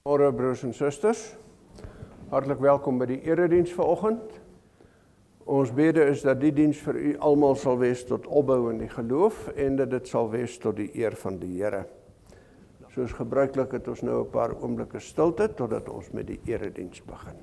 Goeiemôre broers en susters, hartlik welkom by die erediens vanoggend. Ons bede is dat die diens vir u almal sal wees tot opbou in die geloof en dat dit sal wees tot die eer van die Here. Soos gebruiklik het ons nou 'n paar oomblikke stilte totdat ons met die erediens begin.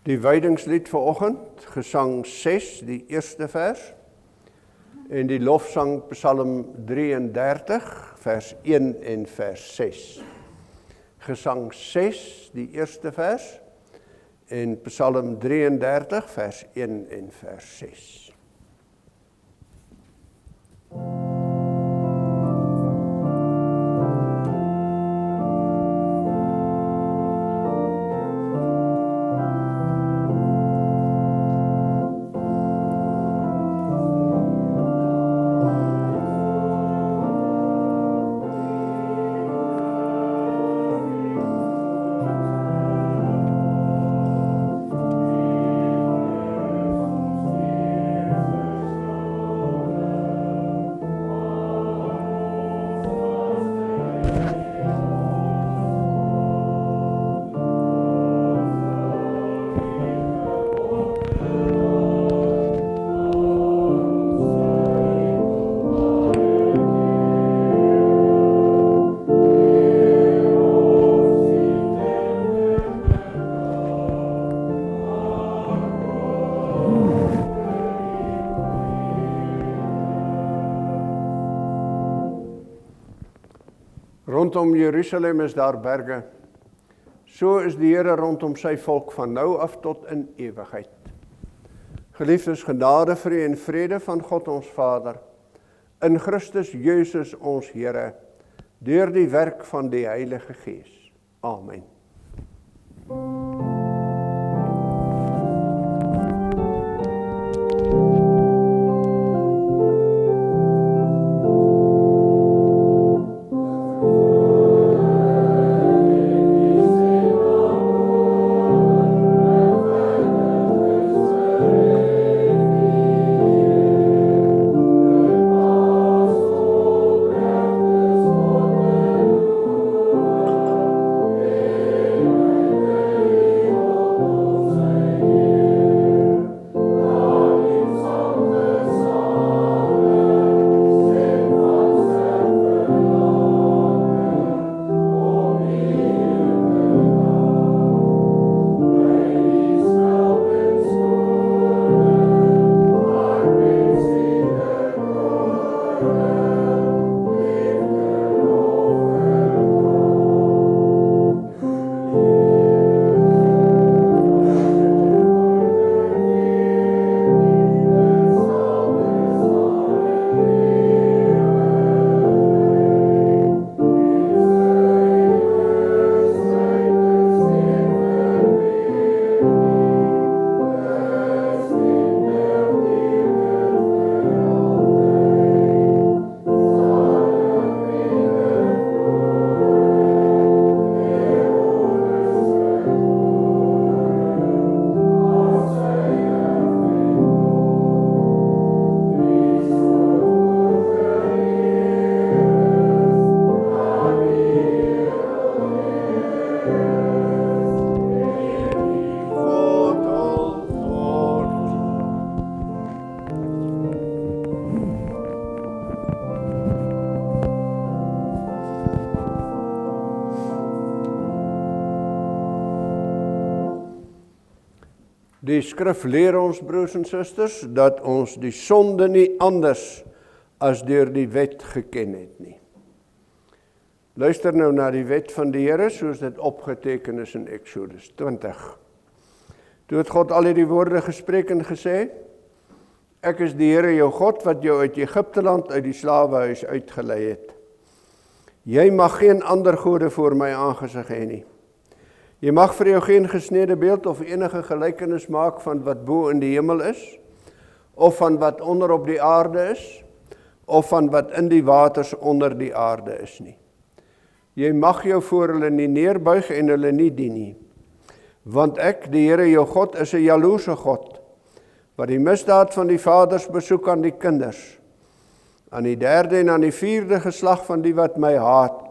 Die wydingslied vanoggend, Gesang 6, die eerste vers, en die lofsang Psalm 33, vers 1 en vers 6. Gesang 6, die eerste vers, en Psalm 33, vers 1 en vers 6. Rondom Jerusalem is daar berge, so is die Here rondom sy volk van nou af tot in ewigheid. Geliefdes, genade vir u en vrede van God ons Vader, in Christus Jesus ons Here, deur die werk van die Heilige Gees. Amen. Amen. Die skrif leer ons, broers en susters, dat ons die sonde nie anders as deur die wet geken het nie. Luister nou na die wet van die Here, soos dit opgeteken is in Exodus 20. Toe het God al hierdie woorde gespreek en gesê, ek is die Here jou God, wat jou uit Egipteland, uit die slawehuis uitgelei het. Jy mag geen ander gode voor my aangesig hê nie. Jy mag vir jou geen gesnede beeld of enige gelykenis maak van wat bo in die hemel is, of van wat onder op die aarde is, of van wat in die waters onder die aarde is nie. Jy mag jou voor hulle nie neerbuig en hulle nie dien nie. Want ek, die Here jou God, is 'n jaloerse God, wat die misdaad van die vaders besoek aan die kinders, aan die 3de en aan die 4de geslag van die wat my haat,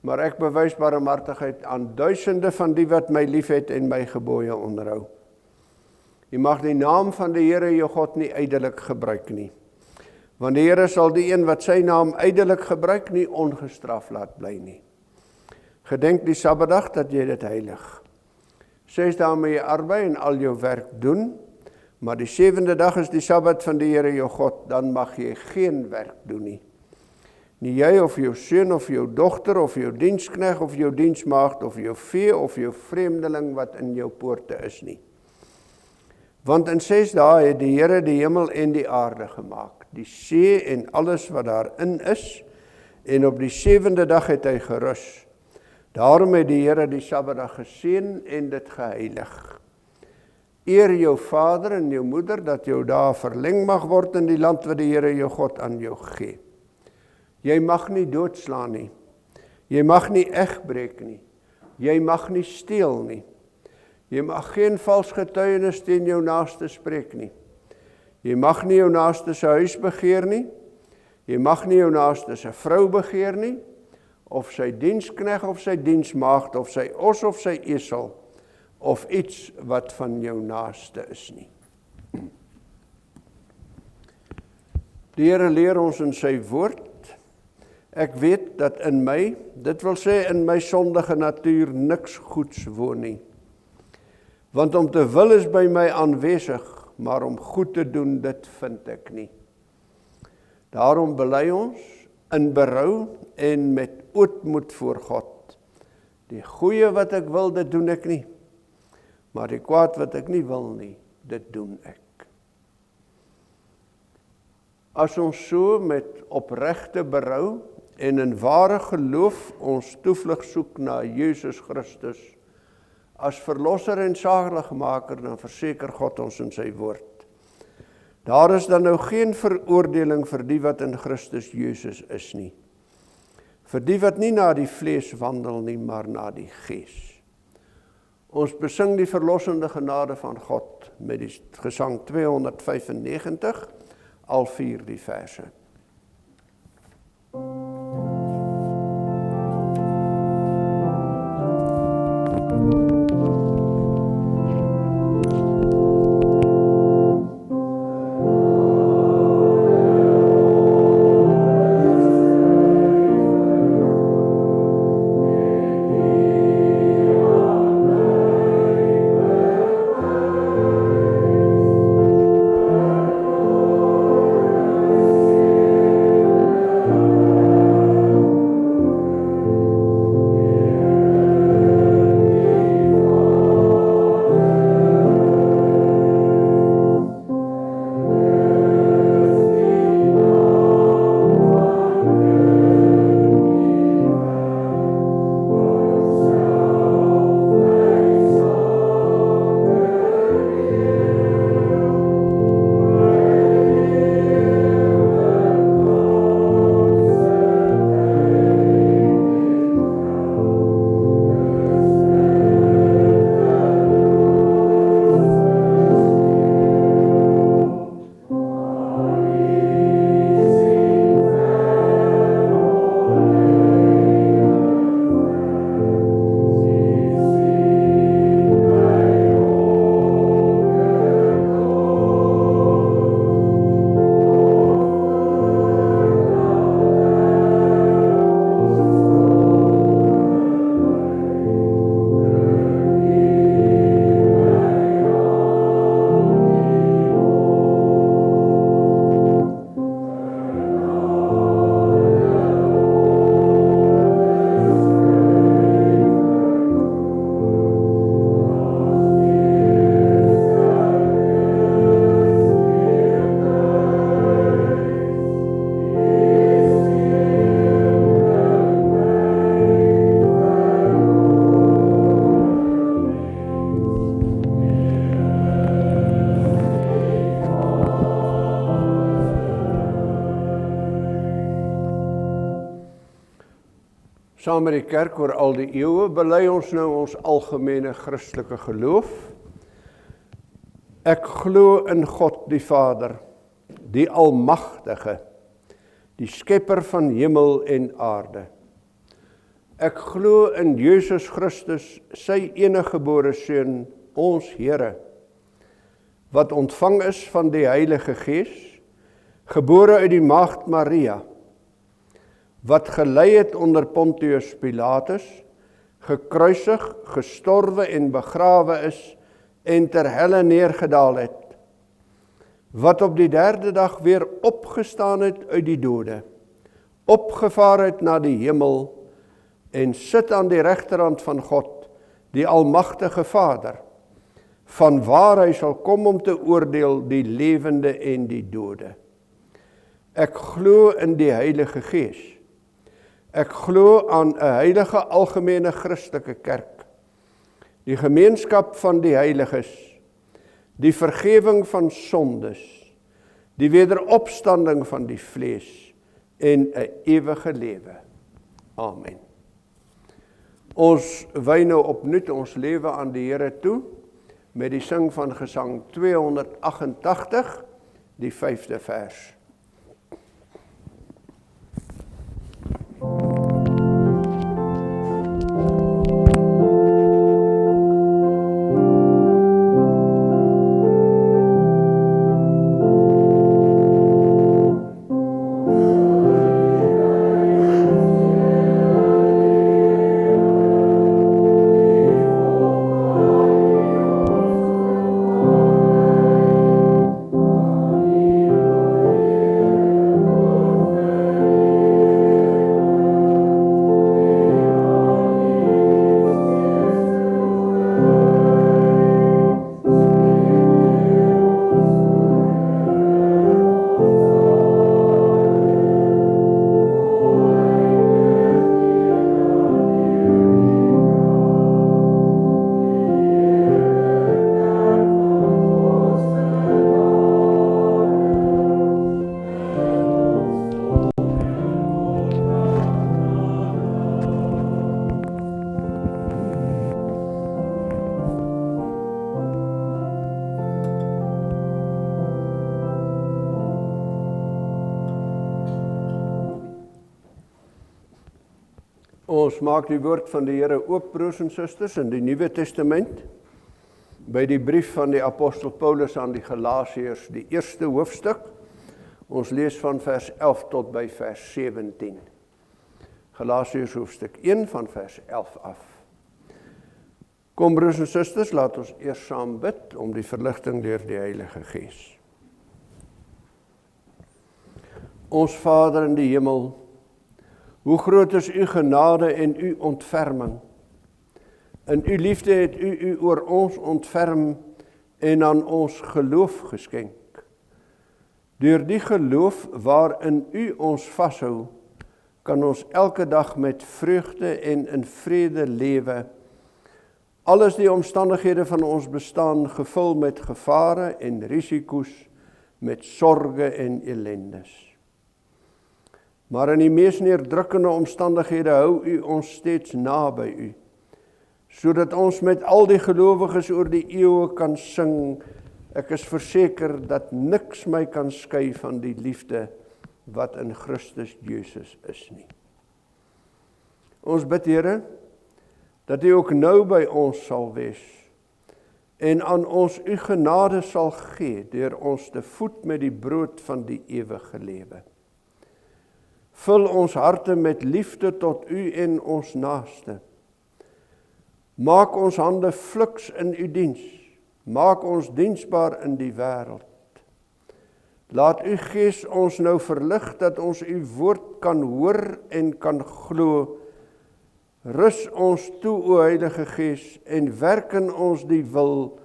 maar ek bewys barmhartigheid aan duisende van die wat my liefhet en my gebooie onderhou. Jy mag die naam van die Here jou God nie ydelik gebruik nie, want die Here sal die een wat sy naam ydelik gebruik nie ongestraf laat bly nie. Gedenk die Sabbatdag dat jy dit heilig. 6 dae moet jy arbei en al jou werk doen, maar die 7de dag is die Sabbat van die Here jou God, dan mag jy geen werk doen nie. Nie jy of jou seun of jou dogter of jou dienskneg of jou diensmaagd of jou vee of jou vreemdeling wat in jou poorte is nie. Want in 6 dae het die Here die hemel en die aarde gemaak, die see en alles wat daarin is, en op die 7de dag het hy gerus. Daarom het die Here die Sabbatdag geseën en dit geheilig. Eer jou vader en jou moeder, dat jou dae verleng mag word in die land wat die Here jou God aan jou gee. Jy mag nie doodslaan nie, jy mag nie egbreek nie, jy mag nie steel nie, jy mag geen vals getuienis teen jou naaste spreek nie, jy mag nie jou naaste se huis begeer nie, jy mag nie jou naaste se vrou begeer nie, of sy dienskneg of sy diensmaagd, of sy os of sy esel, of iets wat van jou naaste is nie. Die Here leer ons in sy woord, ek weet dat in my, dit wil sê in my sondige natuur, niks goeds woon nie. Want om te wil is by my aanwesig, maar om goed te doen, dit vind ek nie. Daarom bely ons in berou en met ootmoed voor God. Die goeie wat ek wil, dit doen ek nie. Maar die kwaad wat ek nie wil nie, dit doen ek. As ons so met opregte berou en in ware geloof ons toevlug soek na Jesus Christus as verlosser en saligmaker, dan verseker God ons in sy woord. Daar is dan nou geen veroordeling vir die wat in Christus Jesus is nie. Vir die wat nie na die vlees wandel nie, maar na die gees. Ons besing die verlossende genade van God met die gesang 295, al 4 die verse. Saam met die kerk oor al die eeue bely ons nou ons algemene Christelike geloof. Ek glo in God die Vader, die Almagtige, die Skepper van hemel en aarde. Ek glo in Jesus Christus, sy eniggebore Seun, ons Here, wat ontvang is van die Heilige Gees, gebore uit die maagd Maria, wat gelei het onder Pontius Pilatus, gekruisig, gestorwe en begrawe is, en ter helle neergedaal het, wat op die derde dag weer opgestaan het uit die dode, opgevaar het na die hemel, en sit aan die regterhand van God, die Almagtige Vader, van waar hy sal kom om te oordeel die lewende en die dode. Ek glo in die Heilige Gees. Ek glo aan 'n heilige algemene Christelike kerk, die gemeenskap van die heiliges, die vergewing van sondes, die wederopstanding van die vlees en 'n ewige lewe. Amen. Ons wy nou opnuut ons lewe aan die Here toe, met die sing van Gesang 288, die 5de vers. Ons maak die woord van die Here oop, broers en susters, in die Nuwe Testament, by die brief van die apostel Paulus aan die Galasiërs, die eerste hoofstuk. Ons lees van vers 11 tot by vers 17. Galasiërs hoofstuk 1 van vers 11 af. Kom, broers en susters, laat ons eers saam bid om die verligting deur die Heilige Gees. Ons Vader in die hemel, hoe groot is u genade en u ontferming. In u liefde het u oor ons ontferm en aan ons geloof geskenk. Deur die geloof waarin u ons vashou, kan ons elke dag met vreugde en in vrede lewe. Alles die omstandighede van ons bestaan gevul met gevare en risiko's, met sorge en ellendes. Maar in die mees neerdrukkende omstandighede hou u ons steeds naby u, sodat ons met al die gelowiges oor die eeue kan sing, ek is verseker dat niks my kan skei van die liefde wat in Christus Jesus is nie. Ons bid, Here, dat u ook nou by ons sal wees en aan ons u genade sal gee deur ons te voed met die brood van die ewige lewe. Vul ons harte met liefde tot u en ons naaste. Maak ons hande fliks in u diens. Maak ons diensbaar in die wêreld. Laat u Gees ons nou verlig dat ons u woord kan hoor en kan glo. Rus ons toe, o Heilige Gees, en werk in ons die wil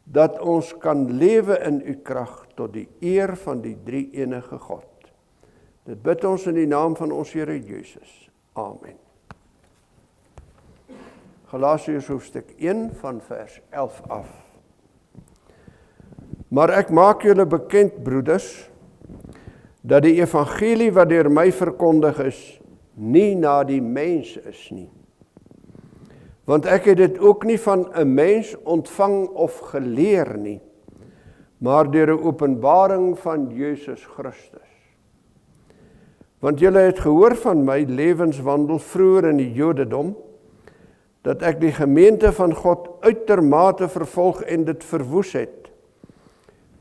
dat ons kan lewe in u krag tot die eer van die drie-enige God. Dit bid ons in die naam van ons Here Jesus. Amen. Galasiërs hoofstuk 1 van vers 11 af. Maar ek maak julle bekend, broeders, dat die evangelie wat deur my verkondig is, nie na die mens is nie. Want ek het dit ook nie van 'n mens ontvang of geleer nie, maar deur 'n openbaring van Jesus Christus. Want julle het gehoor van my lewenswandel vroeër in die Jodendom, dat ek die gemeente van God uitermate vervolg en dit verwoes het,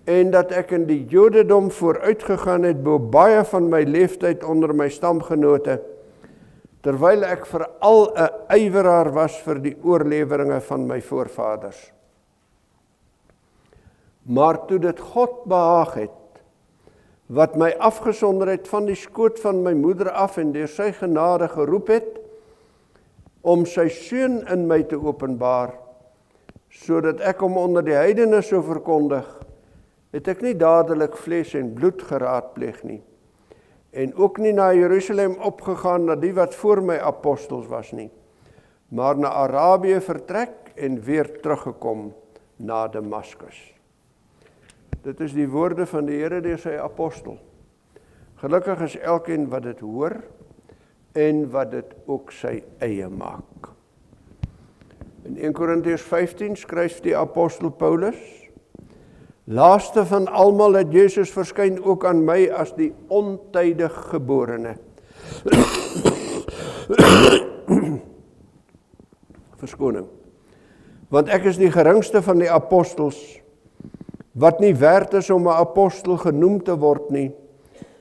en dat ek in die Jodendom vooruitgegaan het bo baie van my leeftyd onder my stamgenote, terwyl ek veral 'n ywerhaar was vir die oorleweringe van my voorvaders. Maar toe dit God behaag het, wat my afgesonder het van die skoot van my moeder af en deur sy genade geroep het, om sy seun in my te openbaar, sodat ek hom onder die heidene sou verkondig, het ek nie dadelik vlees en bloed geraadpleeg nie, en ook nie na Jerusalem opgegaan na die wat voor my apostels was nie, maar na Arabië vertrek en weer teruggekom na Damaskus. Dit is die woorde van die Here deur sy apostel. Gelukkig is elkeen wat dit hoor en wat dit ook sy eie maak. In 1 Korintiërs 15 skryf die apostel Paulus, laaste van almal het Jesus verskyn ook aan my as die ontydig geborene. Verskoning. Want ek is die geringste van die apostels, wat nie werd is om 'n apostel genoem te word nie,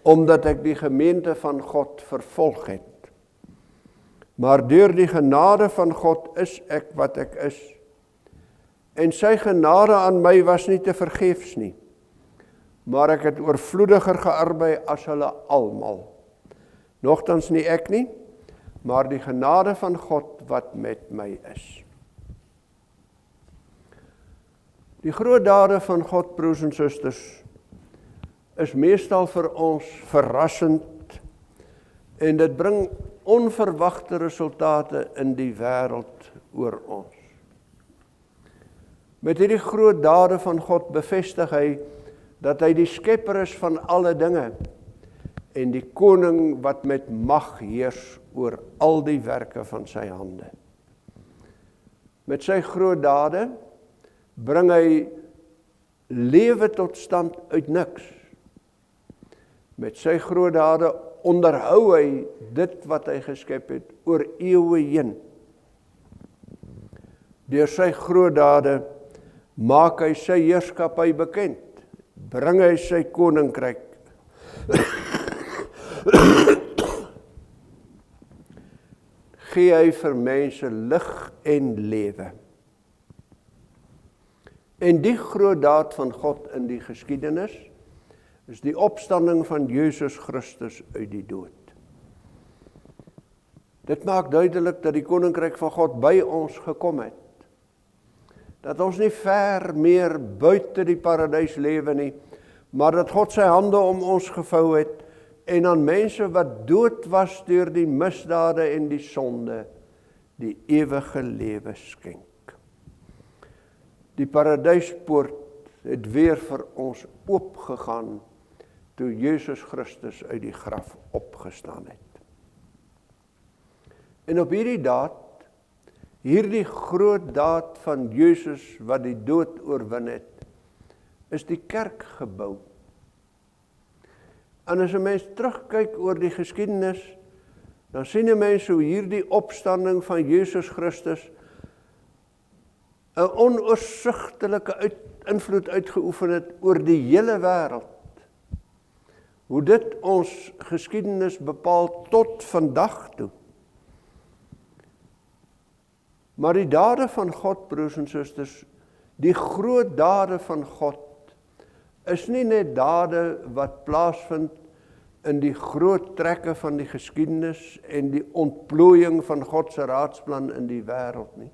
omdat ek die gemeente van God vervolg het. Maar deur die genade van God is ek wat ek is. En sy genade aan my was nie te vergeefs nie, maar ek het oorvloediger gearbei as hulle almal. Nogtans nie ek nie, maar die genade van God wat met my is. Die groot dade van God, broers en susters, is meestal vir ons verrassend en dit bring onverwagte resultate in die wêreld oor ons. Met hierdie groot dade van God bevestig hy dat hy die skepper is van alle dinge en die koning wat met mag heers oor al die werke van sy hande. Met sy groot dade bring hy lewe tot stand uit niks. Met sy groot dade onderhou hy dit wat hy geskep het oor eeue heen. Deur sy groot dade maak hy sy heerskappy bekend, bring hy sy koninkryk. Gee hy vir mense lig en lewe. En die groot daad van God in die geskiedenis is die opstanding van Jesus Christus uit die dood. Dit maak duidelik dat die koninkryk van God by ons gekom het. Dat ons nie ver meer buite die paradys lewe nie, maar dat God sy hande om ons gevou het en aan mense wat dood was deur die misdade en die sonde, die ewige lewe skenk. Die paradyspoort het weer vir ons oopgegaan toe Jesus Christus uit die graf opgestaan het. En op hierdie daad, hierdie groot daad van Jesus wat die dood oorwin het, is die kerk gebou. En as 'n mens terugkyk oor die geskiedenis, dan sien 'n mens hoe hierdie opstanding van Jesus Christus 'n onoorsigtelike invloed uitgeoefen het oor die hele wêreld. Hoe dit ons geskiedenis bepaal tot vandag toe. Maar die dade van God, broers en susters, die groot dade van God, is nie net dade wat plaasvind in die groot trekke van die geskiedenis en die ontplooiing van God se raadsplan in die wêreld nie.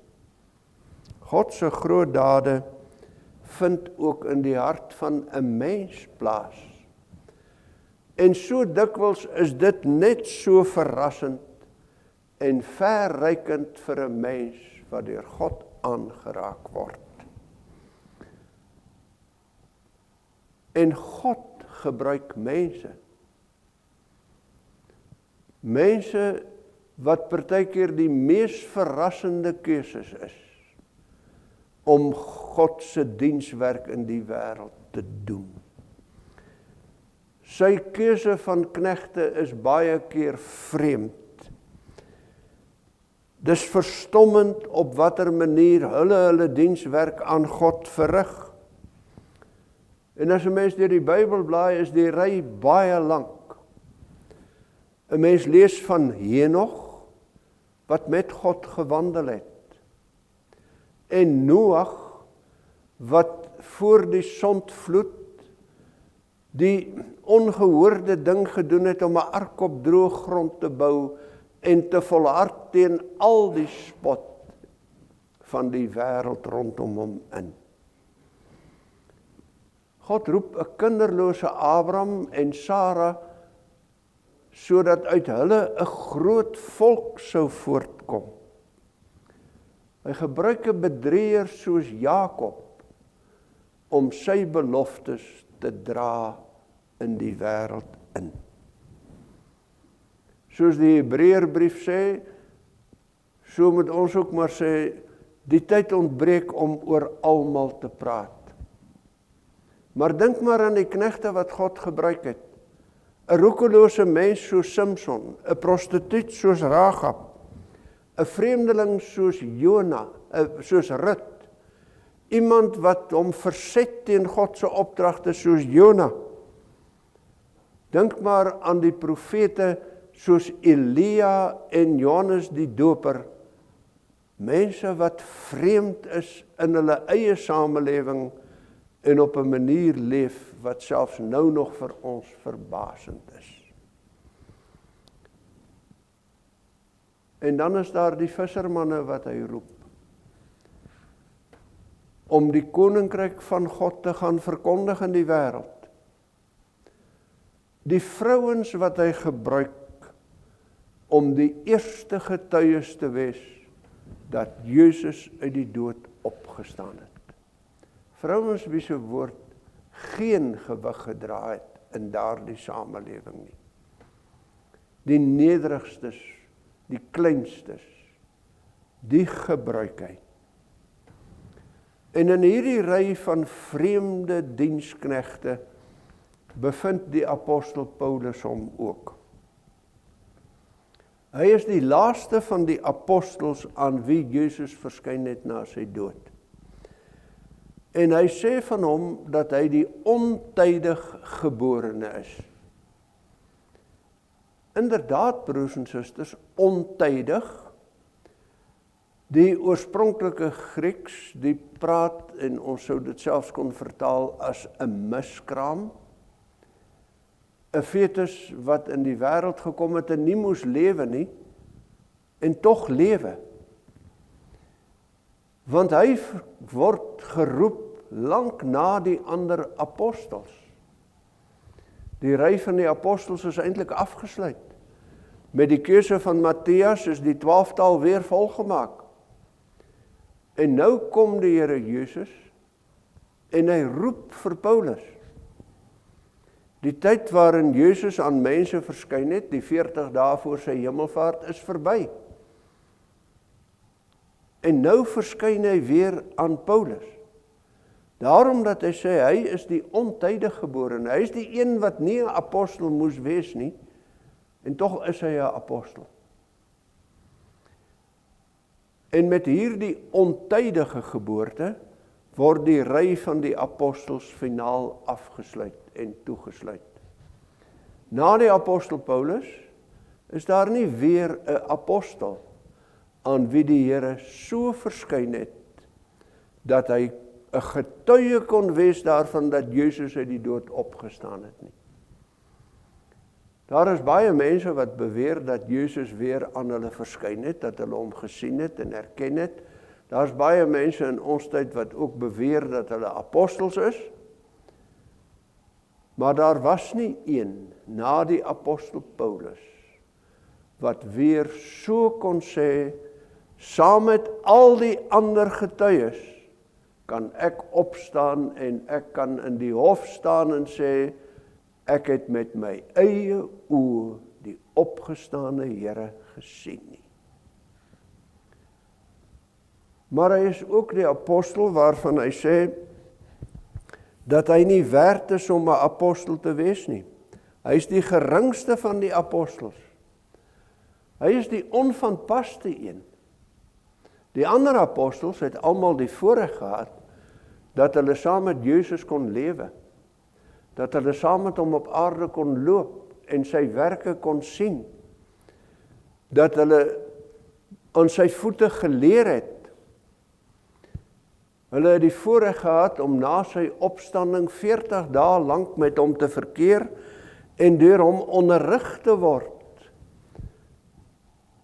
God se groot dade vind ook in die hart van 'n mens plaas. En so dikwels is dit net so verrassend en verrykend vir 'n mens wat deur God aangeraak word. En God gebruik mense. Mense wat partykeer die mees verrassende keuses is, om God se dienswerk in die wêreld te doen. Sy keuse van knegte is baie keer vreemd. Dis verstommend op watter manier hulle dienswerk aan God verrig. En as 'n mens deur die Bybel blaai, is die ry baie lank. 'n Mens lees van Henog, wat met God gewandel het. En Noag, wat voor die sondvloed die ongehoorde ding gedoen het om 'n ark op droë grond te bou en te volhard teen al die spot van die wêreld rondom hom in. God roep 'n kinderlose Abraham en Sara sodat uit hulle 'n groot volk sou voortkom. Hy gebruik 'n bedrieër soos Jakob om sy beloftes te dra in die wêreld in. Soos die Hebreërbrief sê, so moet ons ook maar sê, die tyd ontbreek om oor almal te praat. Maar dink maar aan die knegte wat God gebruik het. 'n roekelose mens soos Samson, 'n prostituut soos Rahab, 'n vreemdeling soos Jona, soos Rut, iemand wat hom verset teen God se opdragte soos Jona. Dink maar aan die profete soos Elia en Johannes die Doper, mense wat vreemd is in hulle eie samelewing en op 'n manier leef wat selfs nou nog vir ons verbasend is. En dan is daar die vissermanne wat hy roep, om die koninkryk van God te gaan verkondig in die wêreld. Die vrouens wat hy gebruik om die eerste getuies te wees dat Jesus uit die dood opgestaan het. Vrouens wie se woord geen gewig gedra het in daardie samelewing nie. Die nederigstes, die kleinstes, die gebruik hy. En in hierdie ry van vreemde diensknegte bevind die apostel Paulus hom ook. Hy is die laaste van die apostels aan wie Jesus verskyn het na sy dood. En hy sê van hom dat hy die ontydig geborene is. Inderdaad, broers en susters, ontydig. Die oorspronklike Grieks, die praat, en ons sou dit selfs kon vertaal as 'n miskraam. 'n fetus wat in die wêreld gekom het en nie moes lewe nie, en tog lewe. Want hy word geroep lank na die ander apostels. Die ry van die apostels is eintlik afgesluit. Met die keuse van Matteus is die 12-tal weer volgemaak. En nou kom die Here Jesus en hy roep vir Paulus. Die tyd waarin Jesus aan mense verskyn het, die 40 dae voor sy hemelvaart, is verby. En nou verskyn hy weer aan Paulus. Daarom dat hy sê, hy is die ontydig geborene. Hy is die een wat nie 'n apostel moes wees nie, en tog is hy 'n apostel. En met hierdie ontydige geboorte word die ry van die apostels finaal afgesluit en toegesluit. Na die apostel Paulus is daar nie weer 'n apostel aan wie die Here so verskyn het dat hy 'n getuie kon wees daarvan dat Jesus uit die dood opgestaan het nie. Daar is baie mense wat beweer dat Jesus weer aan hulle verskyn het, dat hulle hom gesien het en herken het. Daar's baie mense in ons tyd wat ook beweer dat hulle apostels is. Maar daar was nie een na die apostel Paulus wat weer so kon sê, saam met al die ander getuies, kan ek opstaan en ek kan in die hof staan en sê, ek het met my eie oë die opgestane Here gesien nie. Maar hy is ook die apostel waarvan hy sê, dat hy nie werd is om 'n apostel te wees nie. Hy is die geringste van die apostels. Hy is die onvanpaste een. Die ander apostels het almal die voorreg gehad, dat hulle saam met Jesus kon lewe, dat hulle saam met hom op aarde kon loop en sy werke kon sien, dat hulle aan sy voete geleer het. Hulle het die voorreg gehad om na sy opstanding 40 dae lank met hom te verkeer en deur hom onderrig te word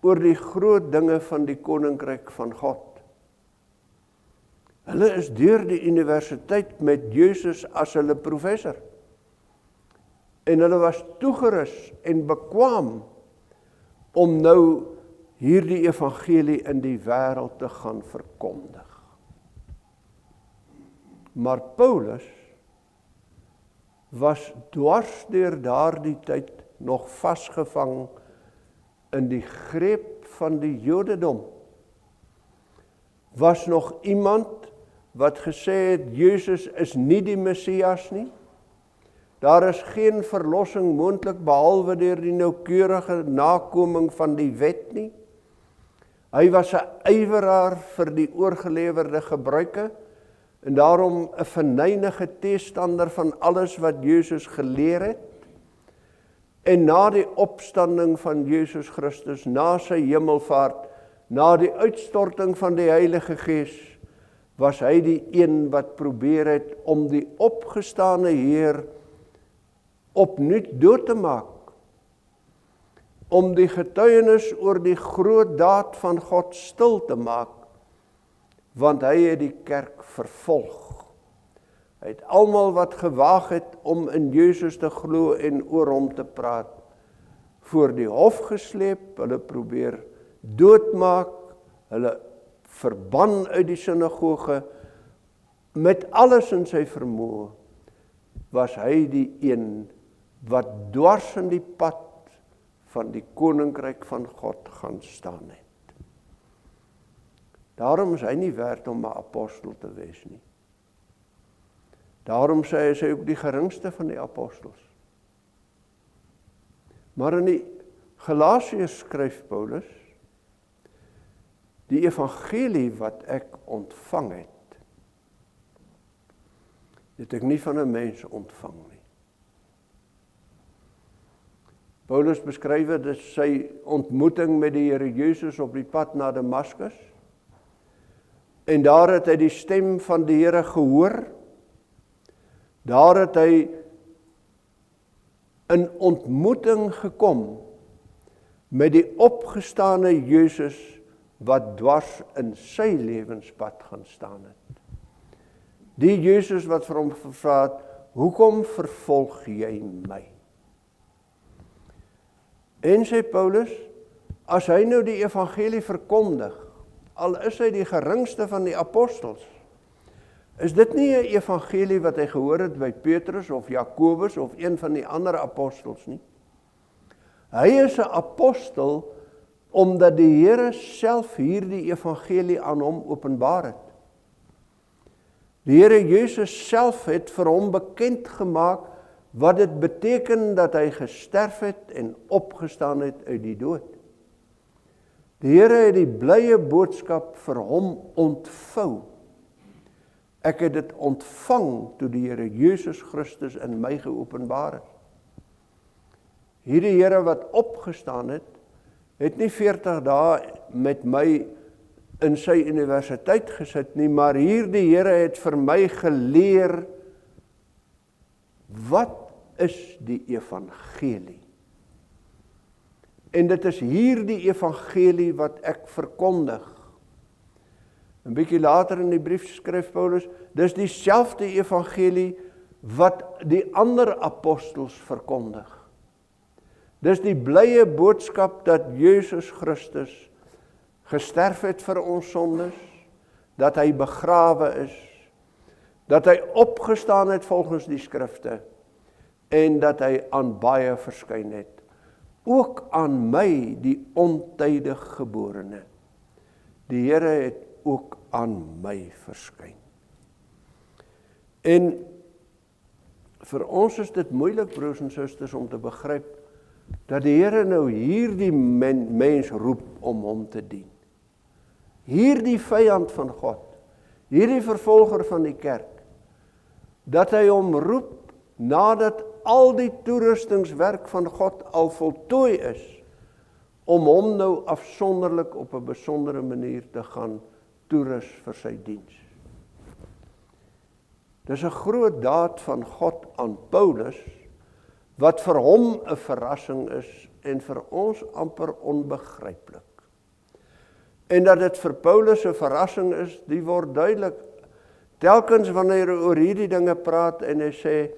oor die groot dinge van die koninkryk van God. Hulle is deur die universiteit met Jesus as hulle professor. En hulle was toegerus en bekwaam om nou hierdie evangelie in die wêreld te gaan verkondig. Maar Paulus was dwars deur daardie tyd nog vasgevang in die greep van die Jodendom. Was nog iemand wat gesê het, Jesus is nie die Messias nie. Daar is geen verlossing moontlik behalwe deur die noukeurige nakoming van die wet nie. Hy was 'n ywerraar vir die oorgelewerde gebruike, en daarom 'n venynige teestander van alles wat Jesus geleer het. En na die opstanding van Jesus Christus, na sy hemelvaart, na die uitstorting van die Heilige Gees, was hy die een wat probeer het om die opgestane Heer opnuut dood te maak. Om die getuienis oor die groot daad van God stil te maak, want hy het die kerk vervolg. Hy het almal wat gewaag het om in Jesus te glo en oor hom te praat, voor die hof gesleep, hulle probeer doodmaak, hulle verban uit die sinagoge, met alles in sy vermoë, was hy die een wat dwars in die pad van die koninkryk van God gaan staan het. Daarom is hy nie werd om 'n apostel te wees nie. Daarom sê hy ook die geringste van die apostels. Maar in die Galasiërs skryf Paulus, die evangelie wat ek ontvang het, het ek nie van 'n mens ontvang nie. Paulus beskryf dit sy ontmoeting met die Here Jesus op die pad na Damaskus. En daar het hy die stem van die Here gehoor. Daar het hy in ontmoeting gekom met die opgestane Jesus wat dwars in sy lewenspad gaan staan het. Die Jesus wat vir hom gevra het, hoekom vervolg jy my? En sê Paulus, as hy nou die evangelie verkondig, al is hy die geringste van die apostels, is dit nie 'n evangelie wat hy gehoor het by Petrus of Jakobus of een van die ander apostels nie. Hy is 'n apostel omdat die Here self hierdie evangelie aan hom openbaar het. Die Here Jesus self het vir hom bekend gemaak wat dit beteken dat hy gesterf het en opgestaan het uit die dood. Die Here het die blye boodskap vir hom ontvou. Ek het dit ontvang toe die Here Jesus Christus in my geopenbaar het. Hierdie Here wat opgestaan het, het nie 40 dae met my in sy universiteit gesit nie, maar hierdie Here het vir my geleer, wat is die evangelie? En dit is hierdie evangelie wat ek verkondig. 'n bietjie later in die brief skryf Paulus, dis dieselfde evangelie wat die ander apostels verkondig. Dis die blye boodskap dat Jesus Christus gesterf het vir ons sondes, dat hy begrawe is, dat hy opgestaan het volgens die skrifte, en dat hy aan baie verskyn het, ook aan my die ontydig geborene. Die Here het ook aan my verskyn. En vir ons is dit moeilik, broers en susters, om te begryp dat die Here nou hierdie mens roep om hom te dien. Hierdie vyand van God, hierdie vervolger van die kerk, dat hy hom roep nadat al die toerustingswerk van God al voltooi is, om hom nou afsonderlik op 'n besondere manier te gaan toerus vir sy diens. Dis 'n groot daad van God aan Paulus, wat vir hom 'n verrassing is en vir ons amper onbegryplik. En dat dit vir Paulus 'n verrassing is, die word duidelik telkens wanneer hy oor hierdie dinge praat en hy sê,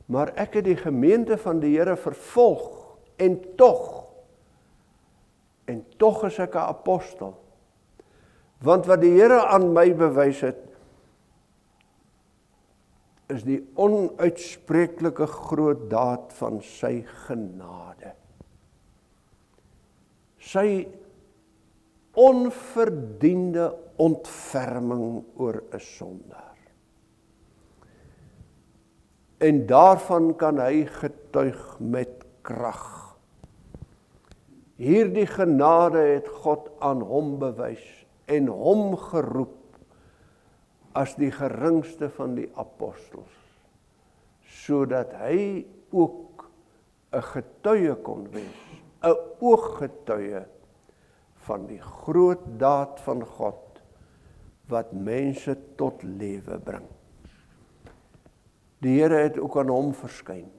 maar ek het die gemeente van die Here vervolg en tog is ek 'n apostel. Want wat die Here aan my bewys het, is die onuitspreeklike groot daad van sy genade. Sy onverdiende ontferming oor 'n sondaar. En daarvan kan hy getuig met krag. Hierdie genade het God aan hom bewys en hom geroep as die geringste van die apostels, sodat hy ook 'n getuie kon wees, 'n ooggetuie van die groot daad van God, wat mense tot lewe bring. Die Here het ook aan hom verskyn,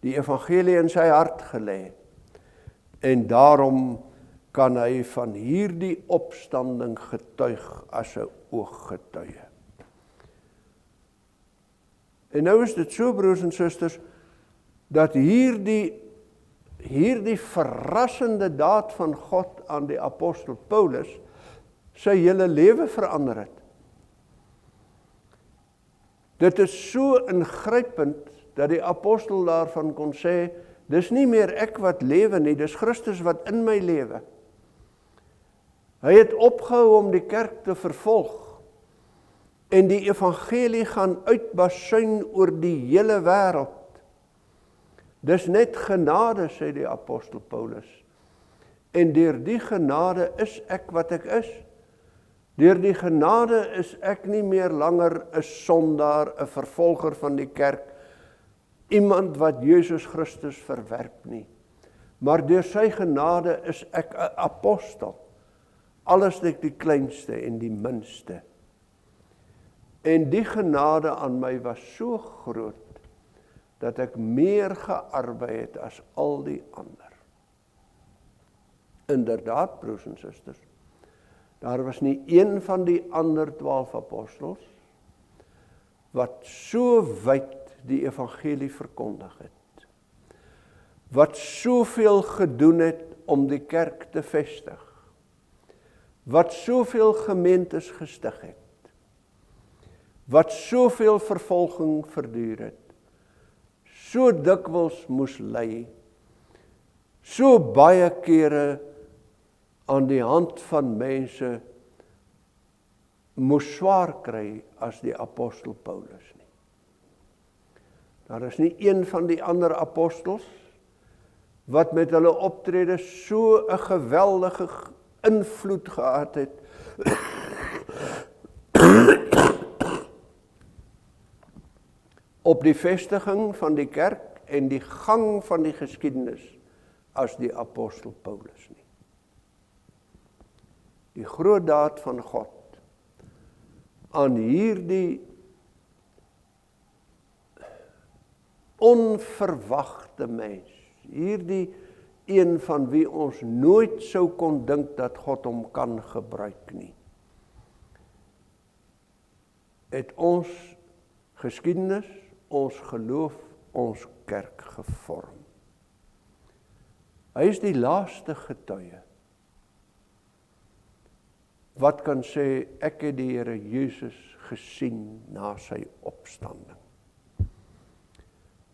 die evangelie in sy hart gelê, en daarom kan hy van hierdie opstanding getuig as 'n ooggetuie. En nou is dit so, broers en susters, dat hierdie verrassende daad van God aan die apostel Paulus sy hele lewe verander het. Dit is so ingrypend dat die apostel daarvan kon sê, dis nie meer ek wat lewe nie, dis Christus wat in my lewe. Hy het opgehou om die kerk te vervolg en die evangelie gaan uitbasuin oor die hele wêreld. Dis net genade, sê die apostel Paulus. En deur die genade is ek wat ek is. Deur die genade is ek nie meer langer 'n sondaar, 'n vervolger van die kerk, iemand wat Jesus Christus verwerp nie. Maar deur sy genade is ek 'n apostel. Alles ek die kleinste en die minste. En die genade aan my was so groot, dat ek meer gearbei het as al die ander. Inderdaad, broers en susters, daar was nie een van die ander 12 apostels, wat so wyd die evangelie verkondig het, wat soveel gedoen het om die kerk te vestig, wat soveel gemeentes gestig het, wat soveel vervolging verduur het, so dikwels moes ly, so baie kere aan die hand van mense moes swaar kry as die apostel Paulus nie. Daar is nie een van die ander apostels wat met hulle optrede so 'n geweldige invloed gehad het op die vestiging van die kerk en die gang van die geskiedenis as die apostel Paulus nie. Die groot daad van God aan hierdie onverwagte mens, hierdie een van wie ons nooit sou kon dink dat God hom kan gebruik nie, het ons geskiedenis, ons geloof, ons kerk gevorm. Hy is die laaste getuie wat kan sê, ek het die Here Jesus gesien na sy opstanding.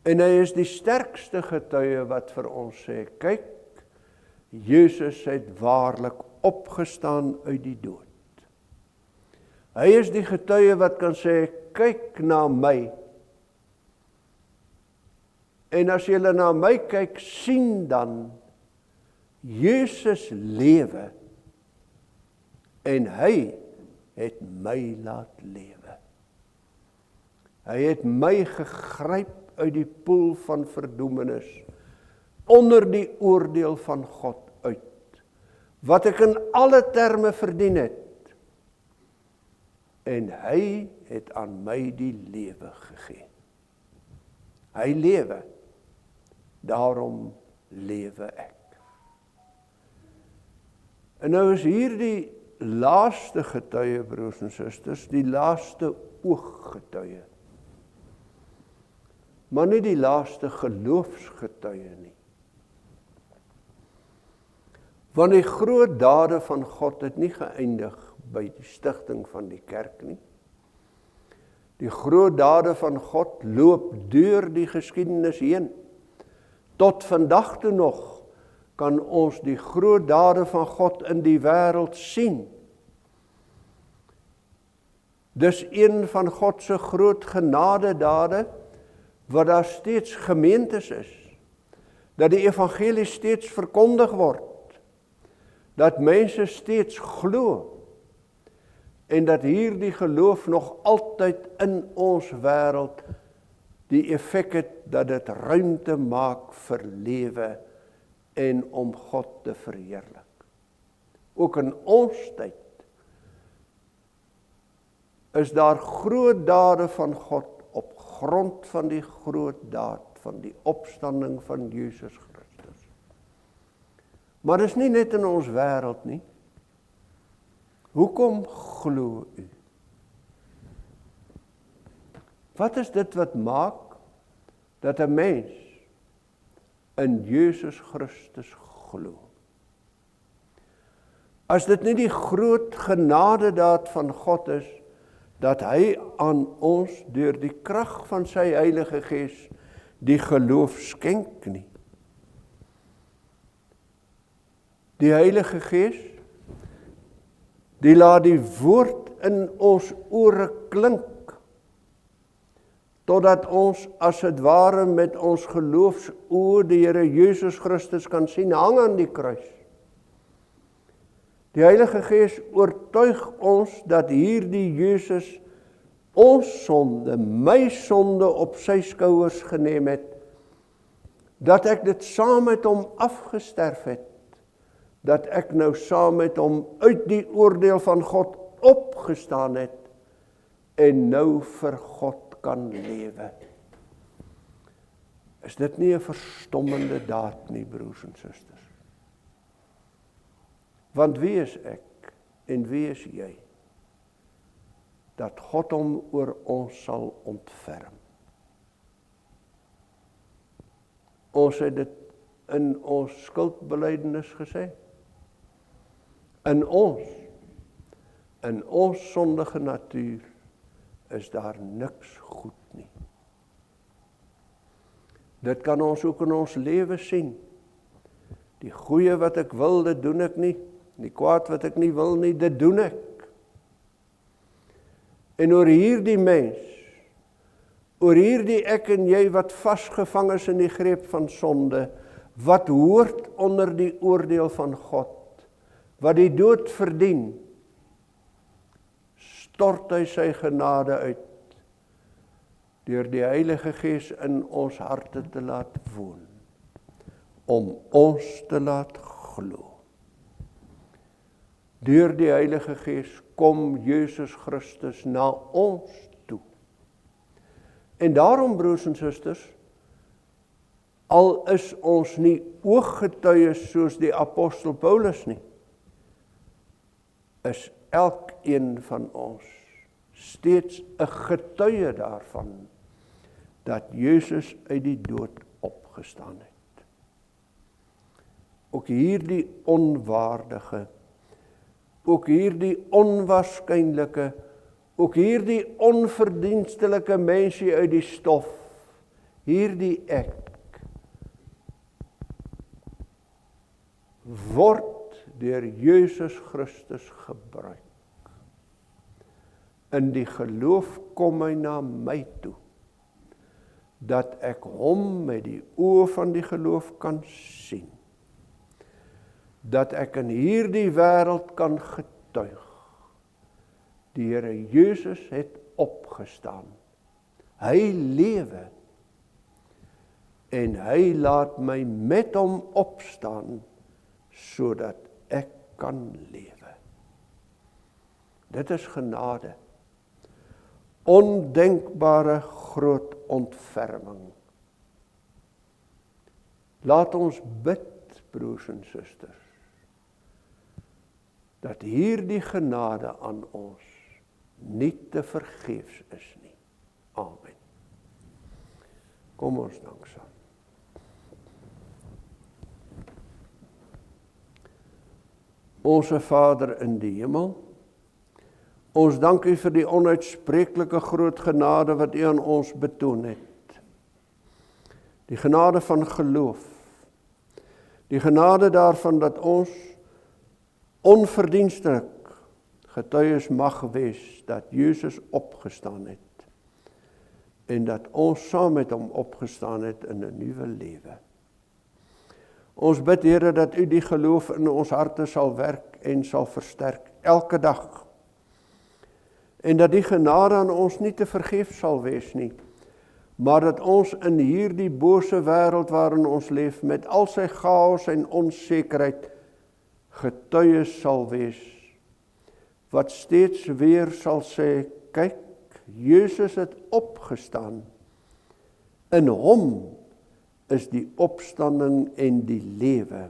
En hy is die sterkste getuie wat vir ons sê, kyk, Jesus het waarlik opgestaan uit die dood. Hy is die getuie wat kan sê, kyk na my. En as julle na my kyk, sien dan, Jesus lewe. En hy het my laat lewe. Hy het my gegryp uit die poel van verdoemenis, onder die oordeel van God uit, wat ek in alle terme verdien het. En hy het aan my die lewe gegee. Hy lewe, daarom lewe ek. En nou is hier die laaste getuie, broers en susters, die laaste ooggetuie. Maar nie die laaste geloofsgetuie nie. Want die groot dade van God het nie geëindig by die stigting van die kerk nie. Die groot dade van God loop deur die geskiedenis heen. Tot vandag toe nog kan ons die groot dade van God in die wêreld sien. Dis een van God se groot genadedade, wat daar steeds gemeentes is, dat die evangelie steeds verkondig word, dat mense steeds glo, en dat hierdie geloof nog altyd in ons wêreld die effek het dat dit ruimte maak vir lewe en om God te verheerlik. Ook in ons tyd is daar groot dade van God op grond van die groot daad van die opstanding van Jesus Christus. Maar dis nie net in ons wêreld nie. Hoekom glo u? Wat is dit wat maak dat 'n mens in Jesus Christus glo? As dit nie die groot genadedaad van God is, dat hy aan ons deur die krag van sy Heilige Gees die geloof skenk nie. Die Heilige Gees, die laat die woord in ons ore klink, totdat ons as het ware met ons geloofsoë die Here Jesus Christus kan sien hang aan die kruis. Die Heilige Gees oortuig ons dat hierdie Jesus ons sonde, my sonde op sy skouers geneem het, dat ek dit saam met hom afgesterf het, dat ek nou saam met hom uit die oordeel van God opgestaan het, en nou vir God kan lewe. Is dit nie 'n verstommende daad nie, broers en susters? Want wie is ek en wie is jy, dat God hom oor ons sal ontferm? Ons het dit in ons skuldbelydenis gesê. In ons sondige natuur is daar niks goed nie. Dit kan ons ook in ons lewe sien. Die goeie wat ek wil, dit doen ek nie. Die kwaad wat ek nie wil nie, dit doen ek. En oor hierdie mens, oor hierdie ek en jy wat vasgevang is in die greep van sonde, wat hoort onder die oordeel van God, wat die dood verdien, stort hy sy genade uit, deur die Heilige Gees in ons harte te laat woon, om ons te laat glo. Deur die Heilige Gees kom Jesus Christus na ons toe. En daarom, broers en susters, al is ons nie ooggetuies soos die apostel Paulus nie, is elkeen van ons steeds 'n getuie daarvan, dat Jesus uit die dood opgestaan het. Ook hierdie onwaardige, ook hierdie onwaarskynlike, ook hierdie onverdienstelike mensie uit die stof, hierdie ek word deur Jesus Christus gebruik. In die geloof kom hy na my toe, dat ek hom met die oë van die geloof kan sien. Dat ek in hierdie wêreld kan getuig. Die Here Jesus het opgestaan. Hy lewe. En hy laat my met hom opstaan, sodat ek kan lewe. Dit is genade. Ondenkbare groot ontferming. Laat ons bid, broers en susters, dat hierdie genade aan ons nie te vergeefs is nie. Amen. Kom ons dank saam. Onse Vader in die hemel, ons dank U vir die onuitspreeklike groot genade wat U aan ons betoon het. Die genade van geloof. Die genade daarvan dat ons onverdienstelik getuies mag wees dat Jesus opgestaan het en dat ons saam met hom opgestaan het in 'n nuwe lewe. Ons bid, Here, dat U die geloof in ons harte sal werk en sal versterk elke dag. En dat die genade aan ons nie te vergeefs sal wees nie, maar dat ons in hierdie bose wêreld waarin ons leef, met al sy chaos en onsekerheid, getuies sal wees, wat steeds weer sal sê, kyk, Jesus het opgestaan. In hom is die opstanding en die lewe.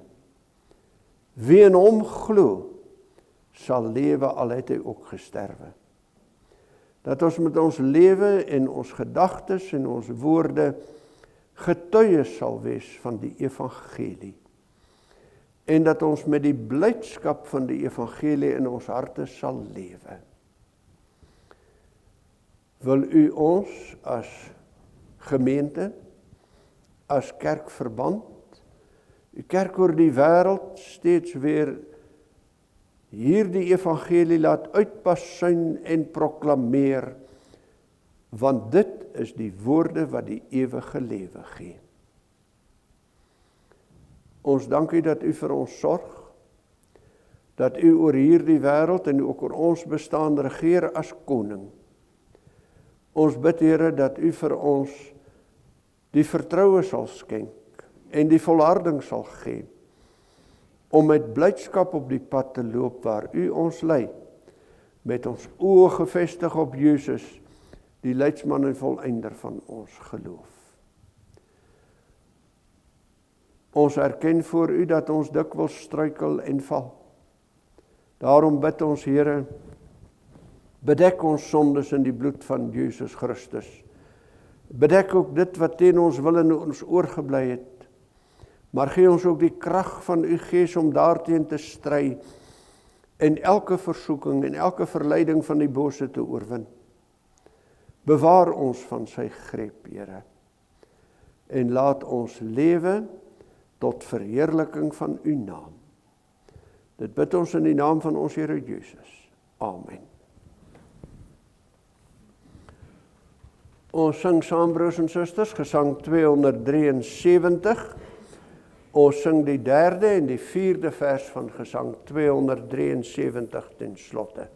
Wie in hom glo, sal lewe al het hy ook gesterwe. Dat ons met ons lewe en ons gedagtes en ons woorde getuies sal wees van die evangelie. En dat ons met die blydskap van die evangelie in ons harte sal lewe. Wil U ons as gemeente, as kerkverband, U kerk oor die wêreld steeds weer hierdie evangelie laat uitpasuin en proklameer, want dit is die woorde wat die ewige lewe gee. Ons dank U dat U vir ons sorg, dat U oor hierdie wêreld en ook oor ons bestaan regeer as koning. Ons bid, Here, dat U vir ons die vertroue sal skenk en die volharding sal gee, om met blydskap op die pad te loop waar U ons lei, met ons oë gefestig op Jesus, die leidsman en volëinder van ons geloof. Ons erken voor U dat ons dikwels struikel en val. Daarom bid ons, Here, bedek ons sondes in die bloed van Jesus Christus. Bedek ook dit wat teen ons wil en ons oorgebly het. Maar gee ons ook die krag van U Gees om daarteen te stry en elke versoeking en elke verleiding van die bose te oorwin. Bewaar ons van sy greep, Here, en laat ons lewe tot verheerliking van U naam. Dit bid ons in die naam van ons Here Jesus. Amen. Ons sing saam, broers en susters, gesang 273. Ons sing die 3de en die 4de vers van gesang 273 ten slotte.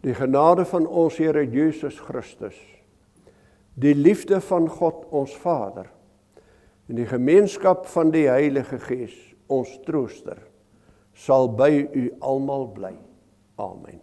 Die genade van ons Here Jesus Christus, die liefde van God ons Vader, en die gemeenskap van die Heilige Gees, ons trooster, sal by u almal bly. Amen.